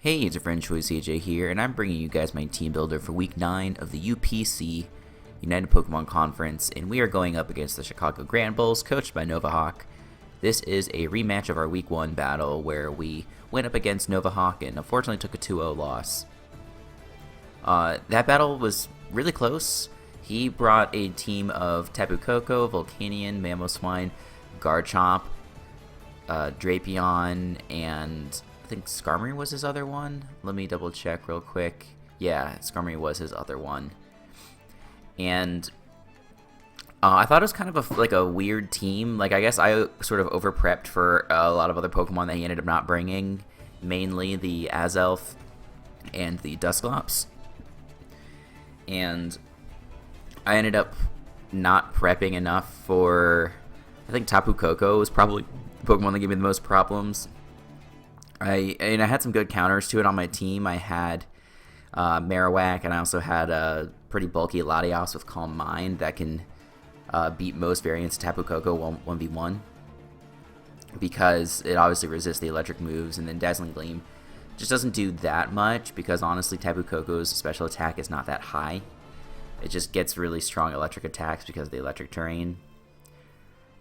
Hey, it's your friend Choice AJ here, and I'm bringing you guys my team builder for Week 9 of the UPC United Pokemon Conference, and we are going up against the Chicago Granbulls, coached by Novahawk. This is a rematch of our Week 1 battle, where we went up against Novahawk and unfortunately took a 2-0 loss. That battle was really close. He brought a team of Tapu Koko, Volcanion, Mamoswine, Garchomp, Drapion, and I think Skarmory was his other one. Let me double check real quick. Yeah, Skarmory was his other one. And I thought it was kind of a weird team. Like, I guess I sort of over-prepped for a lot of other Pokemon that he ended up not bringing. Mainly the Azelf and the Dusclops. And I ended up not prepping enough for... I think Tapu Koko was probably the Pokemon that gave me the most problems. I had some good counters to it on my team. I had Marowak, and I also had a pretty bulky Latios with Calm Mind that can beat most variants of Tapu Koko 1v1 because it obviously resists the electric moves, and then Dazzling Gleam just doesn't do that much because honestly Tapu Koko's special attack is not that high. It just gets really strong electric attacks because of the electric terrain.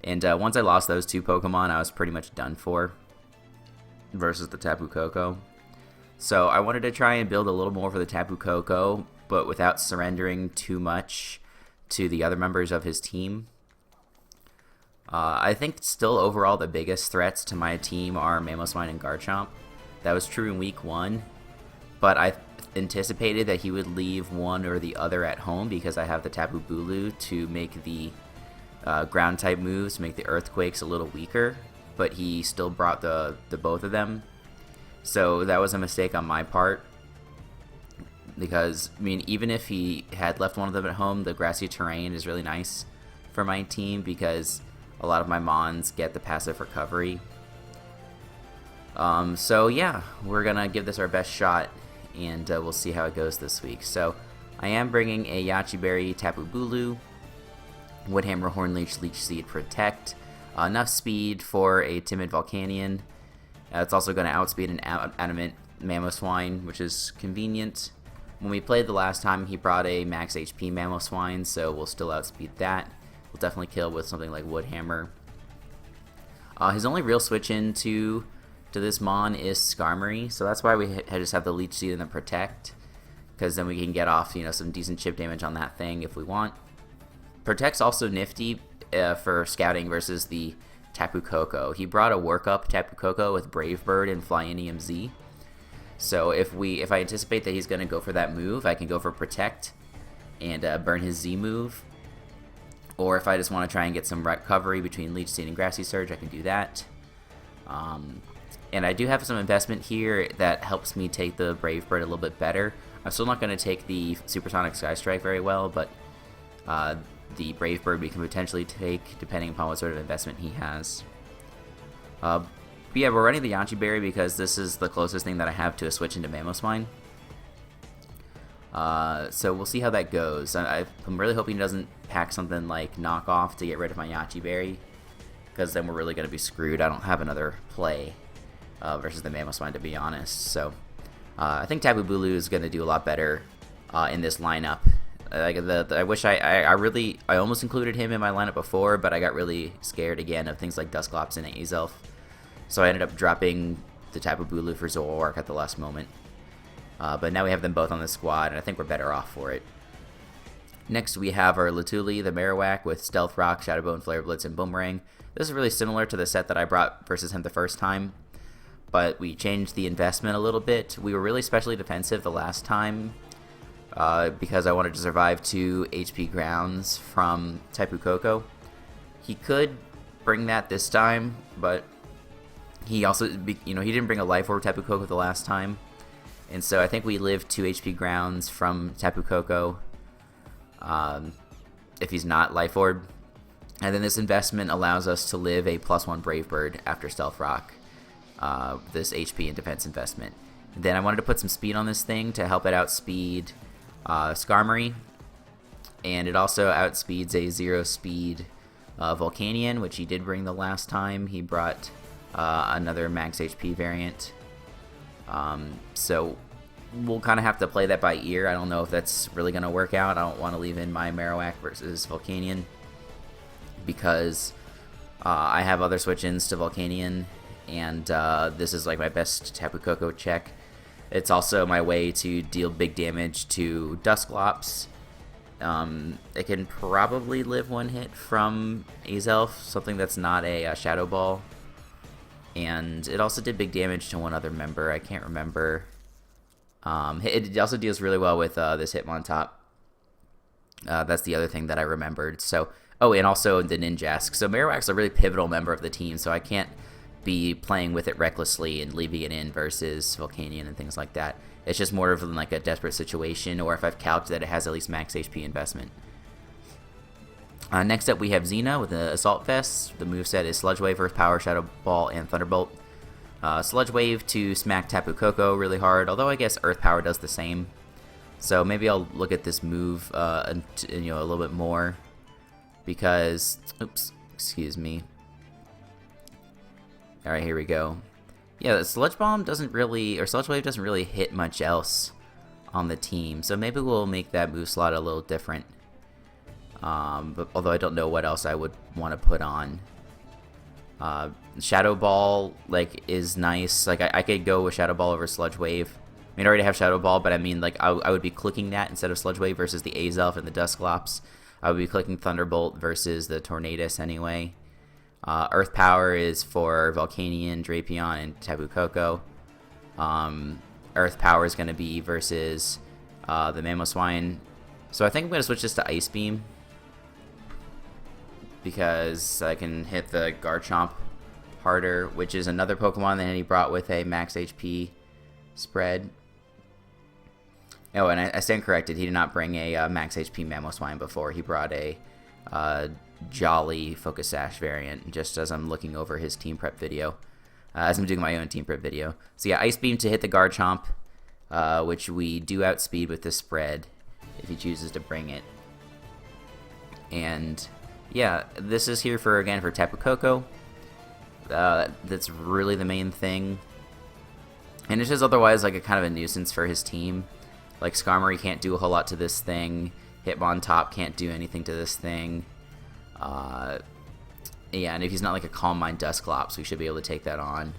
And once I lost those two Pokemon, I was pretty much done for versus the Tapu Koko. So I wanted to try and build a little more for the Tapu Koko, but without surrendering too much to the other members of his team. I think still overall the biggest threats to my team are Mamoswine and Garchomp. That was true in Week 1, but I anticipated that he would leave one or the other at home because I have the Tapu Bulu to make the ground type moves, to make the Earthquakes a little weaker, but he still brought the both of them. So that was a mistake on my part because, I mean, even if he had left one of them at home, the grassy terrain is really nice for my team because a lot of my Mons get the passive recovery. So yeah, we're gonna give this our best shot, and we'll see how it goes this week. So I am bringing a Yache Berry, Tapu Bulu, Woodhammer, Hornleech, Leech Seed, Protect. Enough speed for a timid Volcanion. It's also going to outspeed an adamant Mamoswine, which is convenient. When we played the last time, he brought a max HP Mamoswine, so we'll still outspeed that. We'll definitely kill with something like Woodhammer. His only real switch into this Mon is Skarmory, so that's why we just have the Leech Seed and the Protect, because then we can get off, some decent chip damage on that thing if we want. Protect's also nifty for scouting versus the Tapu Koko. He brought a workup Tapu Koko with Brave Bird and Flyinium Z. So if I anticipate that he's going to go for that move, I can go for Protect and burn his Z move. Or if I just want to try and get some recovery between Leech Seed and Grassy Surge, I can do that. And I do have some investment here that helps me take the Brave Bird a little bit better. I'm still not going to take the Supersonic Sky Strike very well, but the Brave Bird we can potentially take depending upon what sort of investment he has. But yeah, we're running the Yache Berry because this is the closest thing that I have to a switch into Mamoswine. So we'll see how that goes. I'm really hoping he doesn't pack something like Knockoff to get rid of my Yache Berry, because then we're really going to be screwed. I don't have another play versus the Mamoswine, to be honest. So I think Tapu Bulu is going to do a lot better in this lineup. I wish I almost included him in my lineup before, but I got really scared again of things like Dusclops and Azelf. So I ended up dropping the Tapu Bulu for Zoroark at the last moment. But now we have them both on the squad, and I think we're better off for it. Next we have our Latuli, the Marowak, with Stealth Rock, Shadow Bone, Flare Blitz, and Boomerang. This is really similar to the set that I brought versus him the first time, but we changed the investment a little bit. We were really specially defensive the last time, because I wanted to survive 2 HP grounds from Tapu Koko. He could bring that this time, but he also, he didn't bring a Life Orb Tapu Koko the last time, and so I think we live 2 HP grounds from Tapu Koko if he's not Life Orb. And then this investment allows us to live a +1 Brave Bird after Stealth Rock, this HP and defense investment. And then I wanted to put some speed on this thing to help it outspeed Skarmory, and it also outspeeds a 0-speed Volcanion, which he did bring the last time. He brought another max HP variant. So we'll kind of have to play that by ear. I don't know if that's really going to work out. I don't want to leave in my Marowak versus Volcanion because I have other switch-ins to Volcanion, and this is like my best Tapu Koko check. It's also my way to deal big damage to Dusclops. It can probably live one hit from Azelf, something that's not a Shadow Ball. And it also did big damage to one other member. I can't remember. It also deals really well with this Hitmontop. That's the other thing that I remembered. So, oh, and also the Ninjask. So Marowak's a really pivotal member of the team, so I can't be playing with it recklessly and leaving it in versus Volcanion and things like that. It's just more of like a desperate situation, or if I've calced that it has at least max HP investment. Next up, we have Xena with the Assault Vest. The moveset is Sludge Wave, Earth Power, Shadow Ball, and Thunderbolt. Sludge Wave to smack Tapu Koko really hard, although I guess Earth Power does the same. So maybe I'll look at this move a little bit more because, oops, excuse me. All right, here we go. Yeah, the Sludge Bomb doesn't really, or Sludge Wave doesn't really hit much else on the team, so maybe we'll make that move slot a little different. But although I don't know what else I would want to put on. Shadow Ball is nice. Like I could go with Shadow Ball over Sludge Wave. I mean, I already have Shadow Ball, but I mean, like I would be clicking that instead of Sludge Wave versus the Azelf and the Dusclops. I would be clicking Thunderbolt versus the Tornadus anyway. Earth Power is for Volcanion, Drapion, and Tapu Koko. Earth Power is going to be versus the Mamoswine. So I think I'm going to switch this to Ice Beam because I can hit the Garchomp harder, which is another Pokemon that he brought with a max HP spread. Oh, and I stand corrected. He did not bring a max HP Mamoswine before. He brought a Jolly Focus Sash variant, just as I'm looking over his team prep video, as I'm doing my own team prep video. So yeah, Ice Beam to hit the Garchomp, which we do outspeed with this spread if he chooses to bring it. And yeah, this is here for Tapu Koko. That's really the main thing. And it's just otherwise like a kind of a nuisance for his team. Like Skarmory can't do a whole lot to this thing. Hitmontop can't do anything to this thing. Yeah, and if he's not like a Calm Mind Dusclops, we should be able to take that on.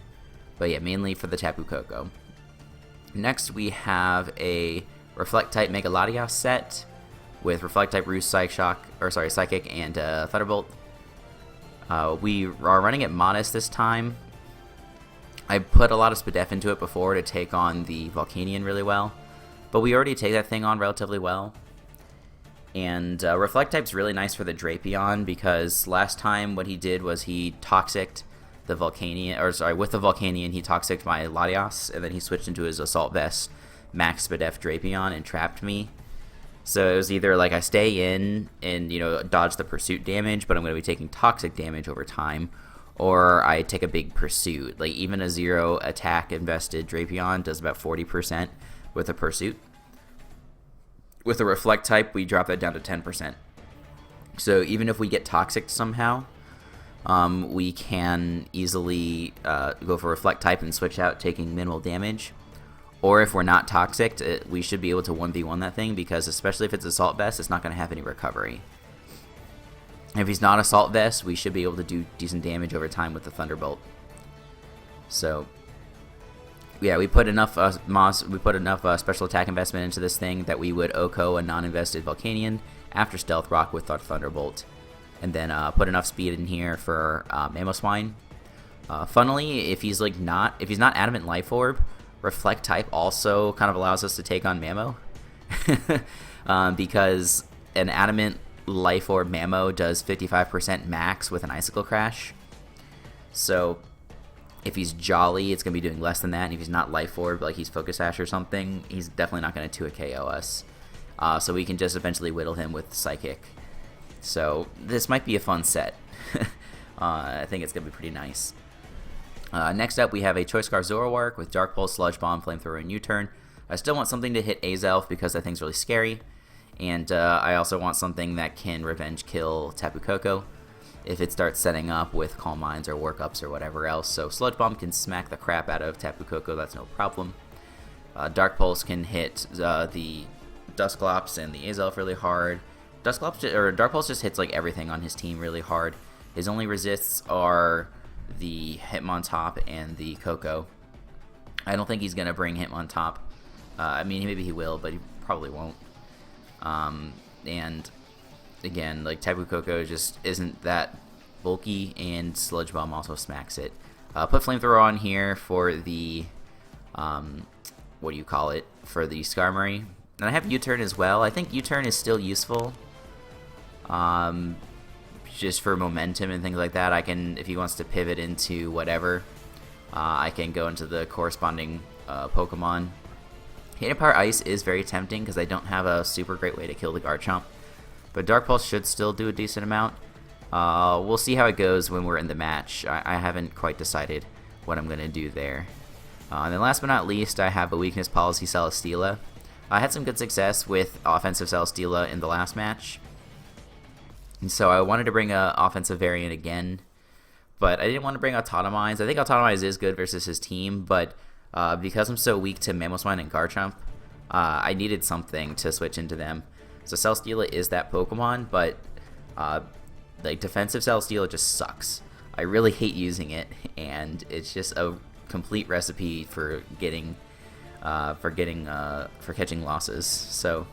But yeah, mainly for the Tapu Koko. Next, we have a Reflect-type Mega Latias set with Reflect-type Roost, Psychic, and Thunderbolt. We are running it Modest this time. I put a lot of Spadef into it before to take on the Volcanion really well, but we already take that thing on relatively well. And Reflect-type's really nice for the Drapion because last time what he did was he Toxic'd the Volcanion, with the Volcanion he Toxic'd my Latias, and then he switched into his Assault Vest Max Spadef Drapion and trapped me. So it was either like I stay in and dodge the pursuit damage, but I'm going to be taking toxic damage over time, or I take a big pursuit. Like even a 0 attack invested Drapion does about 40% with a pursuit. With a Reflect type, we drop that down to 10%. So even if we get toxic somehow, we can easily go for Reflect type and switch out taking minimal damage. Or if we're not toxic, we should be able to 1v1 that thing, because especially if it's Assault Vest, it's not going to have any recovery. If he's not Assault Vest, we should be able to do decent damage over time with the Thunderbolt. So yeah, we put enough special attack investment into this thing that we would OHKO a non-invested Volcanion after Stealth Rock with our Thunderbolt, and then put enough speed in here for Mamoswine. Funnily, if he's not Adamant Life Orb, Reflect type also kind of allows us to take on Mamo, because an Adamant Life Orb Mamo does 55% max with an Icicle Crash. So if he's Jolly, it's going to be doing less than that. And if he's not Life Orb, like he's Focus Sash or something, he's definitely not going to 2-hit KO us. So we can just eventually whittle him with Psychic. So this might be a fun set. I think it's going to be pretty nice. Next up, we have a Choice Scarf Zoroark with Dark Pulse, Sludge Bomb, Flamethrower, and U-Turn. I still want something to hit Azelf because that thing's really scary. And I also want something that can revenge kill Tapu Koko. if it starts setting up with Calm Minds or Workups or whatever else. So Sludge Bomb can smack the crap out of Tapu Koko, that's no problem. Dark Pulse can hit the Dusclops and the Azelf really hard. Dark Pulse just hits like everything on his team really hard. His only resists are the Hitmontop and the Koko. I don't think he's going to bring Hitmontop. I mean, maybe he will, but he probably won't. And again, like Tapu Koko just isn't that bulky, and Sludge Bomb also smacks it. Put Flamethrower on here for the, what do you call it, for the Skarmory. And I have U-Turn as well. I think U-Turn is still useful. Just for momentum and things like that. I can, if he wants to pivot into whatever, I can go into the corresponding Pokemon. Hidden Power Ice is very tempting because I don't have a super great way to kill the Garchomp. But Dark Pulse should still do a decent amount. We'll see how it goes when we're in the match. I haven't quite decided what I'm going to do there. And then last but not least, I have a Weakness Policy Celesteela. I had some good success with offensive Celesteela in the last match. And so I wanted to bring an offensive variant again. But I didn't want to bring Autotomize. I think Autotomize is good versus his team, but because I'm so weak to Mamoswine and Garchomp, I needed something to switch into them. So Celesteela is that Pokemon, but like defensive Celesteela just sucks. I really hate using it, and it's just a complete recipe for getting for catching losses. So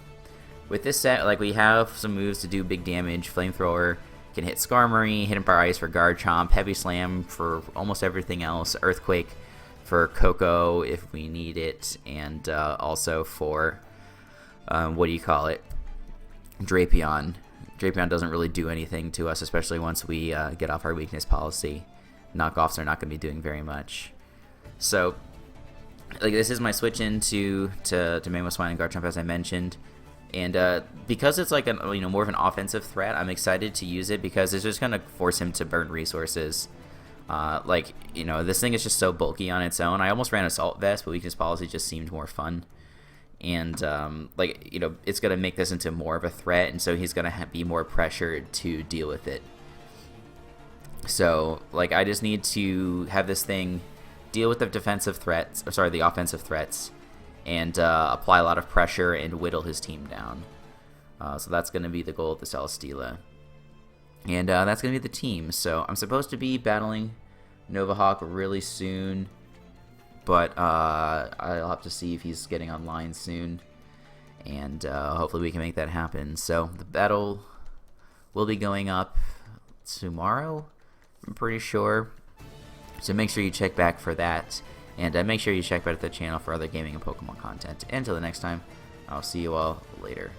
with this set, like, we have some moves to do big damage. Flamethrower can hit Skarmory, Hidden Power Ice for Garchomp, Heavy Slam for almost everything else, Earthquake for Koko if we need it, and also for what do you call it, Drapion. Drapion doesn't really do anything to us, especially once we get off our weakness policy. Knockoffs are not going to be doing very much. So, like, this is my switch into to Mamoswine and Garchomp, as I mentioned. And because it's like more of an offensive threat, I'm excited to use it because it's just going to force him to burn resources. This thing is just so bulky on its own. I almost ran Assault Vest, but Weakness Policy just seemed more fun. And, it's going to make this into more of a threat, and so he's going to be more pressured to deal with it. So, like, I just need to have this thing deal with the the offensive threats, and apply a lot of pressure and whittle his team down. So that's going to be the goal of the Celesteela. And that's going to be the team. So I'm supposed to be battling Novahawk really soon, but I'll have to see if he's getting online soon, and hopefully we can make that happen. So the battle will be going up tomorrow, I'm pretty sure. So make sure you check back for that, and make sure you check back at the channel for other gaming and Pokemon content. Until the next time, I'll see you all later.